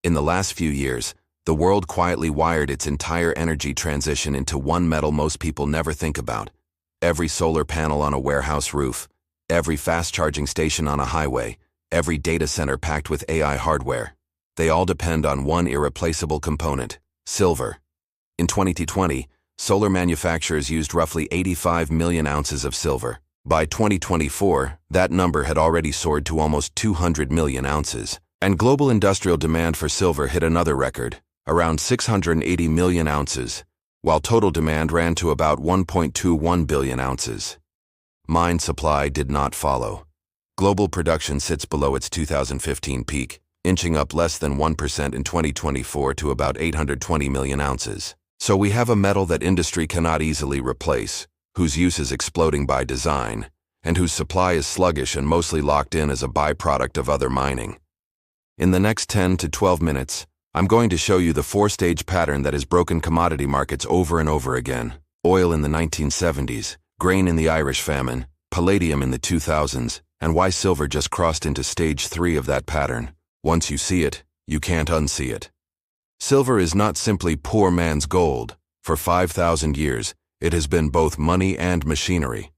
In the last few years, the world quietly wired its entire energy transition into one metal most people never think about. Every solar panel on a warehouse roof, every fast-charging station on a highway, every data center packed with AI hardware. They all depend on one irreplaceable component: silver. In 2020, solar manufacturers used roughly 85 million ounces of silver. By 2024, that number had already soared to almost 200 million ounces. And global industrial demand for silver hit another record, around 680 million ounces, while total demand ran to about 1.21 billion ounces. Mine supply did not follow. Global production sits below its 2015 peak, inching up less than 1% in 2024 to about 820 million ounces. So we have a metal that industry cannot easily replace, whose use is exploding by design, and whose supply is sluggish and mostly locked in as a byproduct of other mining. In the next 10 to 12 minutes, I'm going to show you the four-stage pattern that has broken commodity markets over and over again. Oil in the 1970s, grain in the Irish famine, palladium in the 2000s, and why silver just crossed into stage 3 of that pattern. Once you see it, you can't unsee it. Silver is not simply poor man's gold. For 5,000 years, it has been both money and machinery.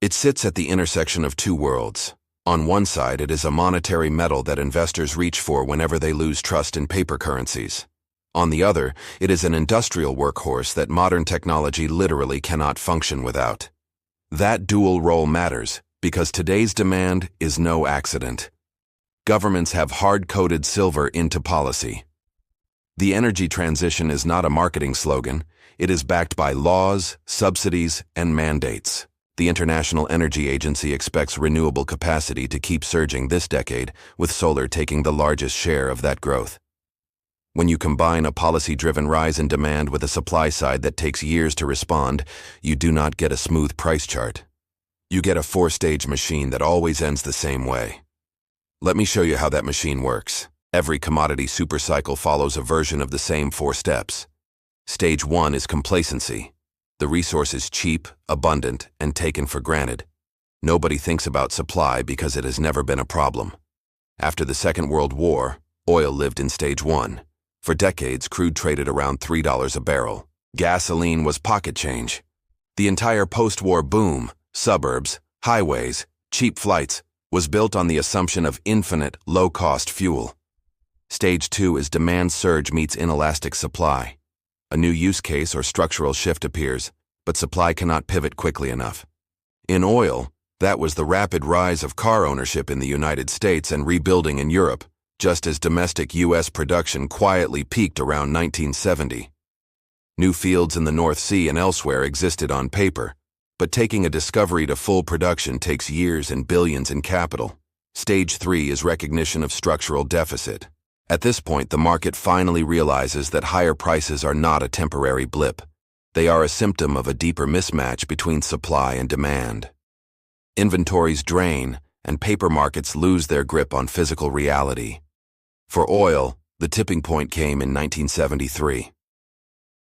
It sits at the intersection of two worlds. On one side, it is a monetary metal that investors reach for whenever they lose trust in paper currencies. On the other, it is an industrial workhorse that modern technology literally cannot function without. That dual role matters because today's demand is no accident. Governments have hard-coded silver into policy. The energy transition is not a marketing slogan. It is backed by laws, subsidies, and mandates. The International Energy Agency expects renewable capacity to keep surging this decade, with solar taking the largest share of that growth. When you combine a policy-driven rise in demand with a supply side that takes years to respond, you do not get a smooth price chart. You get a four-stage machine that always ends the same way. Let me show you how that machine works. Every commodity supercycle follows a version of the same 4 steps. Stage 1 is complacency. The resource is cheap, abundant, and taken for granted. Nobody thinks about supply because it has never been a problem. After the Second World War, oil lived in stage 1. For decades, crude traded around $3 a barrel. Gasoline was pocket change. The entire post-war boom, suburbs, highways, cheap flights, was built on the assumption of infinite, low-cost fuel. Stage 2 is demand surge meets inelastic supply. A new use case or structural shift appears, but supply cannot pivot quickly enough. In oil, that was the rapid rise of car ownership in the United States and rebuilding in Europe, just as domestic U.S. production quietly peaked around 1970. New fields in the North Sea and elsewhere existed on paper, but taking a discovery to full production takes years and billions in capital. Stage 3 is recognition of structural deficit. At this point, the market finally realizes that higher prices are not a temporary blip. They are a symptom of a deeper mismatch between supply and demand. Inventories drain, and paper markets lose their grip on physical reality. For oil, the tipping point came in 1973.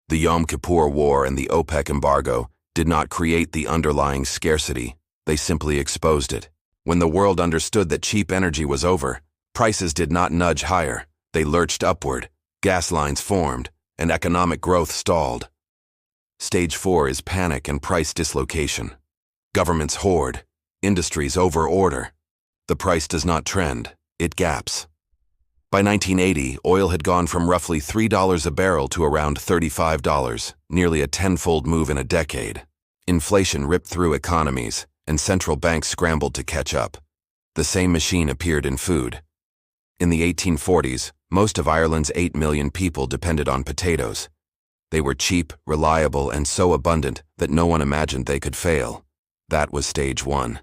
The Yom Kippur War and the OPEC embargo did not create the underlying scarcity, they simply exposed it. When the world understood that cheap energy was over, prices did not nudge higher, they lurched upward, gas lines formed, and economic growth stalled. Stage 4 is panic and price dislocation. Governments hoard, industries over-order. The price does not trend, it gaps. By 1980, oil had gone from roughly $3 a barrel to around $35, nearly a tenfold move in a decade. Inflation ripped through economies, and central banks scrambled to catch up. The same machine appeared in food. In the 1840s, most of Ireland's 8 million people depended on potatoes. They were cheap, reliable, and so abundant that no one imagined they could fail. That was stage 1.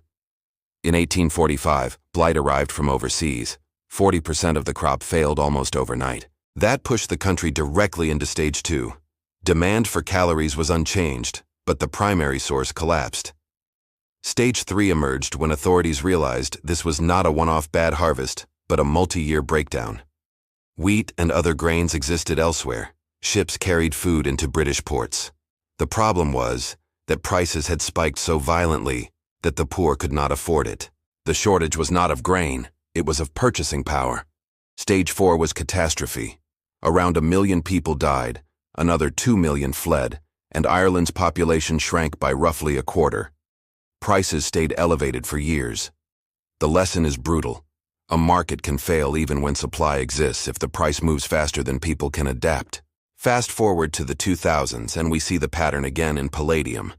In 1845, blight arrived from overseas. 40% of the crop failed almost overnight. That pushed the country directly into stage 2. Demand for calories was unchanged, but the primary source collapsed. Stage 3 emerged when authorities realized this was not a one-off bad harvest, but a multi-year breakdown. Wheat and other grains existed elsewhere. Ships carried food into British ports. The problem was that prices had spiked so violently that the poor could not afford it. The shortage was not of grain, it was of purchasing power. Stage 4 was catastrophe. Around 1 million people died, another 2 million fled, and Ireland's population shrank by roughly a quarter. Prices stayed elevated for years. The lesson is brutal. A market can fail even when supply exists if the price moves faster than people can adapt. Fast forward to the 2000s and we see the pattern again in palladium.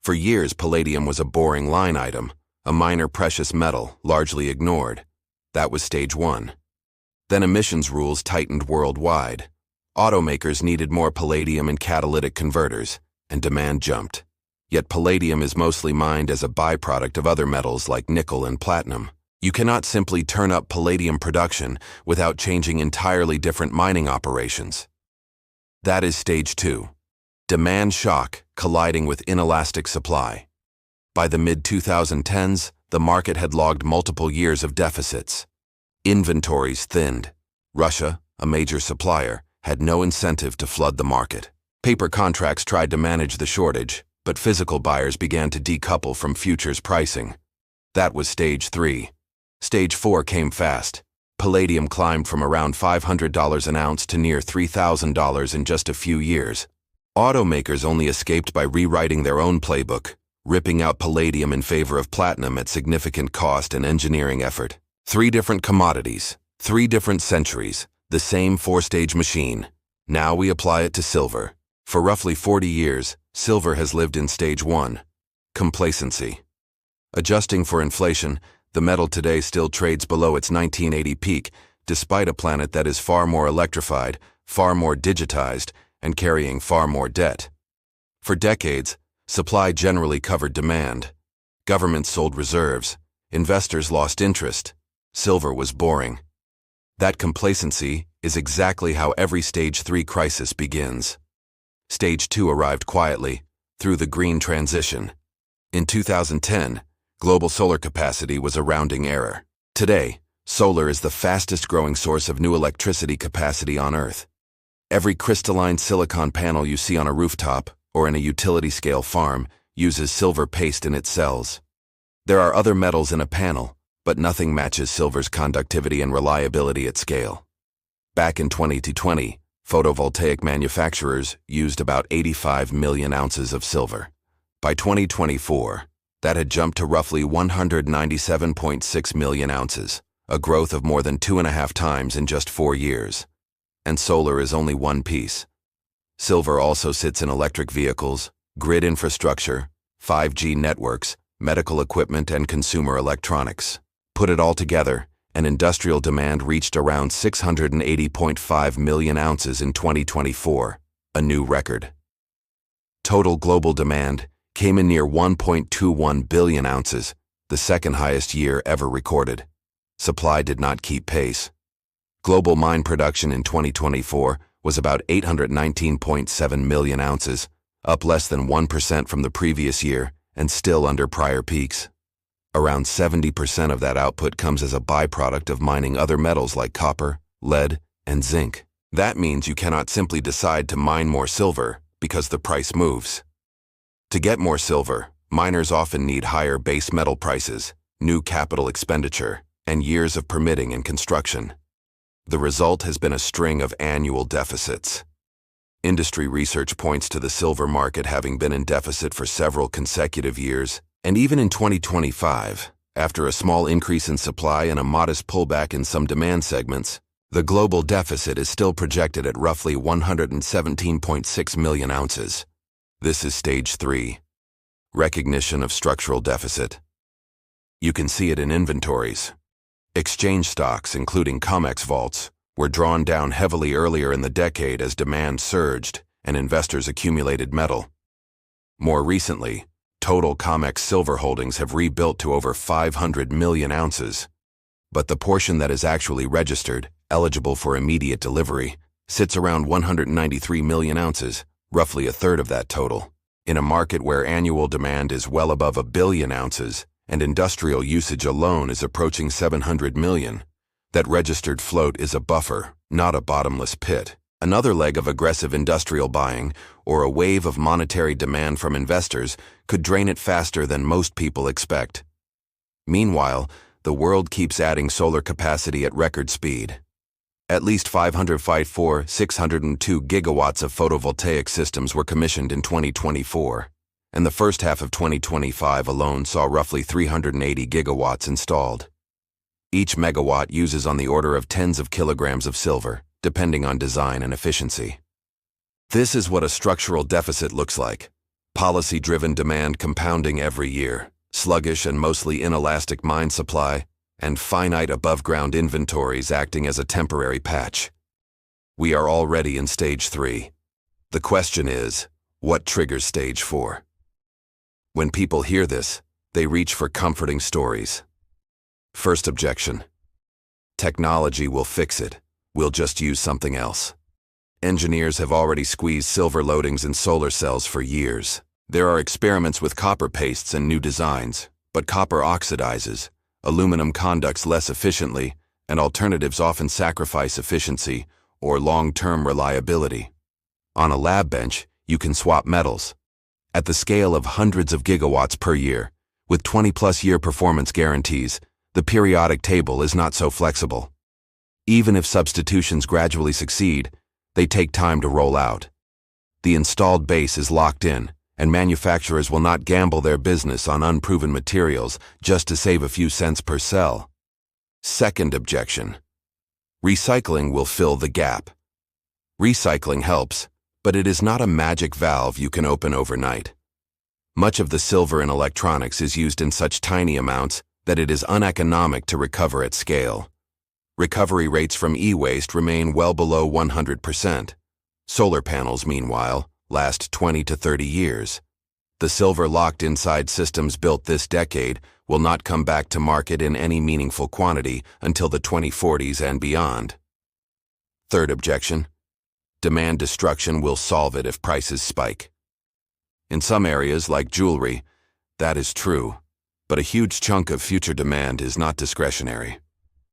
For years, palladium was a boring line item, a minor precious metal, largely ignored. That was stage 1. Then emissions rules tightened worldwide. Automakers needed more palladium in catalytic converters, and demand jumped. Yet palladium is mostly mined as a byproduct of other metals like nickel and platinum. You cannot simply turn up palladium production without changing entirely different mining operations. That is stage 2. Demand shock colliding with inelastic supply. By the mid-2010s, the market had logged multiple years of deficits. Inventories thinned. Russia, a major supplier, had no incentive to flood the market. Paper contracts tried to manage the shortage, but physical buyers began to decouple from futures pricing. That was stage 3. Stage 4 came fast. Palladium climbed from around $500 an ounce to near $3,000 in just a few years. Automakers only escaped by rewriting their own playbook, ripping out palladium in favor of platinum at significant cost and engineering effort. 3 different commodities, 3 different centuries, the same 4-stage machine. Now we apply it to silver. For roughly 40 years, silver has lived in stage 1, complacency. Adjusting for inflation, the metal today still trades below its 1980 peak, despite a planet that is far more electrified, far more digitized, and carrying far more debt. For decades, supply generally covered demand. Governments sold reserves. Investors lost interest. Silver was boring. That complacency is exactly how every stage 3 crisis begins. Stage 2 arrived quietly, through the green transition. In 2010, global solar capacity was a rounding error. Today, solar is the fastest growing source of new electricity capacity on Earth. Every crystalline silicon panel you see on a rooftop or in a utility-scale farm uses silver paste in its cells. There are other metals in a panel, but nothing matches silver's conductivity and reliability at scale. Back in 2020, photovoltaic manufacturers used about 85 million ounces of silver. By 2024, that had jumped to roughly 197.6 million ounces, a growth of more than 2.5 times in just 4 years. And solar is only one piece. Silver also sits in electric vehicles, grid infrastructure, 5G networks, medical equipment, and consumer electronics. Put it all together, and industrial demand reached around 680.5 million ounces in 2024, a new record. Total global demand came in near 1.21 billion ounces, the second highest year ever recorded. Supply did not keep pace. Global mine production in 2024 was about 819.7 million ounces, up less than 1% from the previous year and still under prior peaks. Around 70% of that output comes as a byproduct of mining other metals like copper, lead, and zinc. That means you cannot simply decide to mine more silver because the price moves. To get more silver, miners often need higher base metal prices, new capital expenditure, and years of permitting and construction. The result has been a string of annual deficits. Industry research points to the silver market having been in deficit for several consecutive years, and even in 2025, after a small increase in supply and a modest pullback in some demand segments, the global deficit is still projected at roughly 117.6 million ounces. This is stage 3. Recognition of structural deficit. You can see it in inventories. Exchange stocks, including COMEX vaults, were drawn down heavily earlier in the decade as demand surged and investors accumulated metal. More recently, total COMEX silver holdings have rebuilt to over 500 million ounces. But the portion that is actually registered, eligible for immediate delivery, sits around 193 million ounces, roughly a third of that total. In a market where annual demand is well above 1 billion ounces and industrial usage alone is approaching 700 million, that registered float is a buffer, not a bottomless pit. Another leg of aggressive industrial buying, or a wave of monetary demand from investors, could drain it faster than most people expect. Meanwhile, the world keeps adding solar capacity at record speed. At least 602 gigawatts of photovoltaic systems were commissioned in 2024, and the first half of 2025 alone saw roughly 380 gigawatts installed. Each megawatt uses on the order of tens of kilograms of silver, depending on design and efficiency. This is what a structural deficit looks like. Policy-driven demand compounding every year, sluggish and mostly inelastic mine supply, and finite above-ground inventories acting as a temporary patch. We are already in Stage 3. The question is, what triggers Stage 4? When people hear this, they reach for comforting stories. First objection. Technology will fix it. We'll just use something else. Engineers have already squeezed silver loadings in solar cells for years. There are experiments with copper pastes and new designs, but copper oxidizes, aluminum conducts less efficiently, and alternatives often sacrifice efficiency or long-term reliability. On a lab bench, you can swap metals. At the scale of hundreds of gigawatts per year, with 20-plus year performance guarantees, the periodic table is not so flexible. Even if substitutions gradually succeed, they take time to roll out. The installed base is locked in, and manufacturers will not gamble their business on unproven materials just to save a few cents per cell. Second objection. Recycling will fill the gap. Recycling helps, but it is not a magic valve you can open overnight. Much of the silver in electronics is used in such tiny amounts that it is uneconomic to recover at scale. Recovery rates from e-waste remain well below 100%. Solar panels, meanwhile, last 20 to 30 years. The silver locked inside systems built this decade will not come back to market in any meaningful quantity until the 2040s and beyond. Third objection. Demand destruction will solve it if prices spike. In some areas, like jewelry, that is true, but a huge chunk of future demand is not discretionary.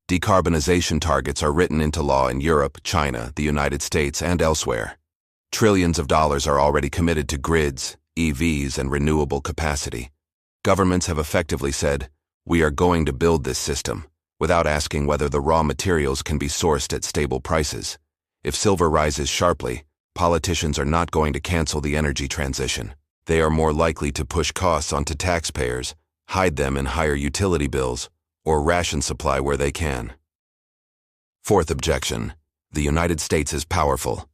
Decarbonization targets are written into law in Europe, China, the United States, and elsewhere. Trillions of dollars are already committed to grids, EVs, and renewable capacity. Governments have effectively said, "We are going to build this system," without asking whether the raw materials can be sourced at stable prices. If silver rises sharply, politicians are not going to cancel the energy transition. They are more likely to push costs onto taxpayers, hide them in higher utility bills, or ration supply where they can. Fourth objection. The United States is powerful.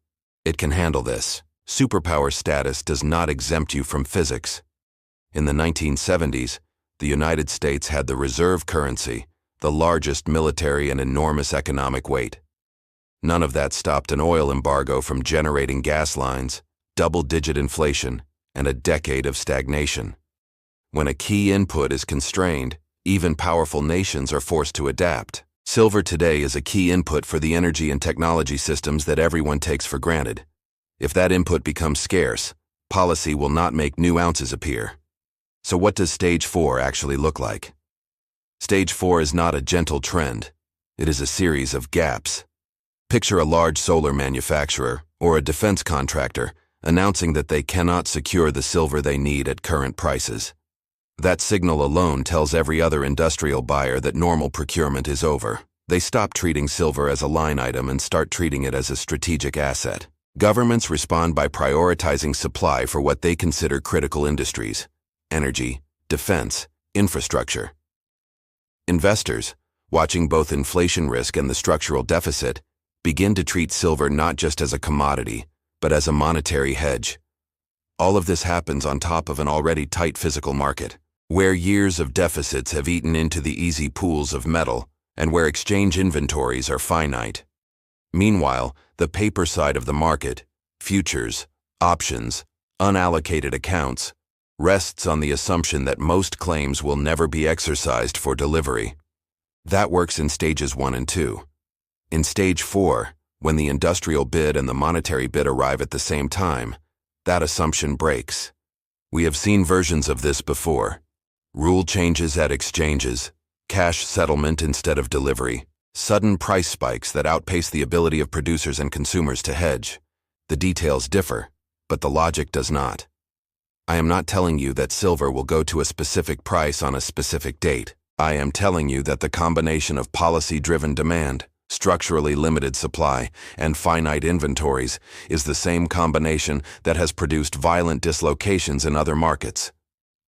It can handle this. Superpower status does not exempt you from physics. In the 1970s, the United States had the reserve currency, the largest military and enormous economic weight. None of that stopped an oil embargo from generating gas lines, double-digit inflation, and a decade of stagnation. When a key input is constrained, even powerful nations are forced to adapt. Silver today is a key input for the energy and technology systems that everyone takes for granted. If that input becomes scarce, policy will not make new ounces appear. So what does Stage 4 actually look like? Stage 4 is not a gentle trend. It is a series of gaps. Picture a large solar manufacturer or a defense contractor announcing that they cannot secure the silver they need at current prices. That signal alone tells every other industrial buyer that normal procurement is over. They stop treating silver as a line item and start treating it as a strategic asset. Governments respond by prioritizing supply for what they consider critical industries: energy, defense, infrastructure. Investors, watching both inflation risk and the structural deficit, begin to treat silver not just as a commodity, but as a monetary hedge. All of this happens on top of an already tight physical market, where years of deficits have eaten into the easy pools of metal and where exchange inventories are finite. Meanwhile, the paper side of the market, futures, options, unallocated accounts, rests on the assumption that most claims will never be exercised for delivery. That works in stages 1 and 2. In stage 4, when the industrial bid and the monetary bid arrive at the same time, that assumption breaks. We have seen versions of this before. Rule changes at exchanges, cash settlement instead of delivery, sudden price spikes that outpace the ability of producers and consumers to hedge. The details differ, but the logic does not. I am not telling you that silver will go to a specific price on a specific date. I am telling you that the combination of policy-driven demand, structurally limited supply, and finite inventories is the same combination that has produced violent dislocations in other markets.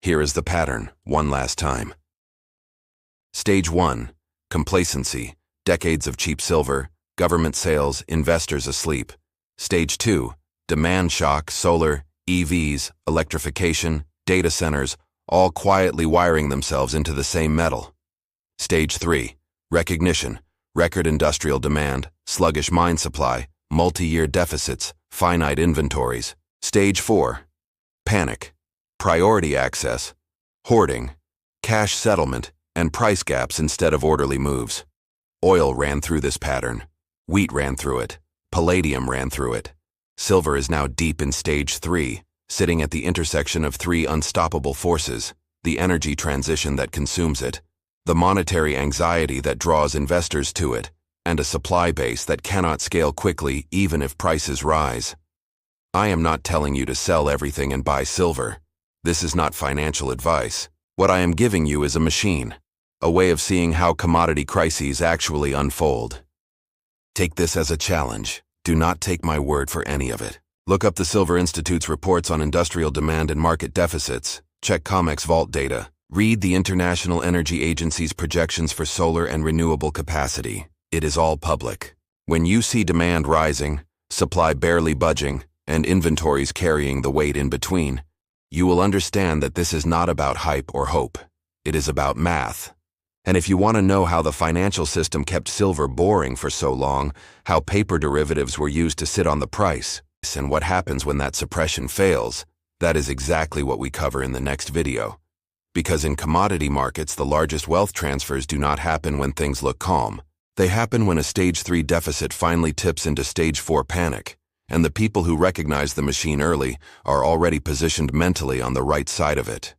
Here is the pattern, one last time. Stage 1. Complacency, decades of cheap silver, government sales, investors asleep. Stage 2. Demand shock, solar, EVs, electrification, data centers, all quietly wiring themselves into the same metal. Stage 3. Recognition, record industrial demand, sluggish mine supply, multi-year deficits, finite inventories. Stage 4. Panic, priority access, hoarding, cash settlement, and price gaps instead of orderly moves. Oil ran through this pattern. Wheat ran through it. Palladium ran through it. Silver is now deep in Stage 3, sitting at the intersection of three unstoppable forces: the energy transition that consumes it, the monetary anxiety that draws investors to it, and a supply base that cannot scale quickly even if prices rise. I am not telling you to sell everything and buy silver. This is not financial advice. What I am giving you is a machine, a way of seeing how commodity crises actually unfold. Take this as a challenge. Do not take my word for any of it. Look up the Silver Institute's reports on industrial demand and market deficits. Check COMEX Vault data. Read the International Energy Agency's projections for solar and renewable capacity. It is all public. When you see demand rising, supply barely budging, and inventories carrying the weight in between, you will understand that this is not about hype or hope. It is about math. And if you want to know how the financial system kept silver boring for so long, how paper derivatives were used to sit on the price, and what happens when that suppression fails, that is exactly what we cover in the next video. Because in commodity markets, the largest wealth transfers do not happen when things look calm. They happen when a Stage 3 deficit finally tips into Stage 4 panic, and the people who recognize the machine early are already positioned mentally on the right side of it.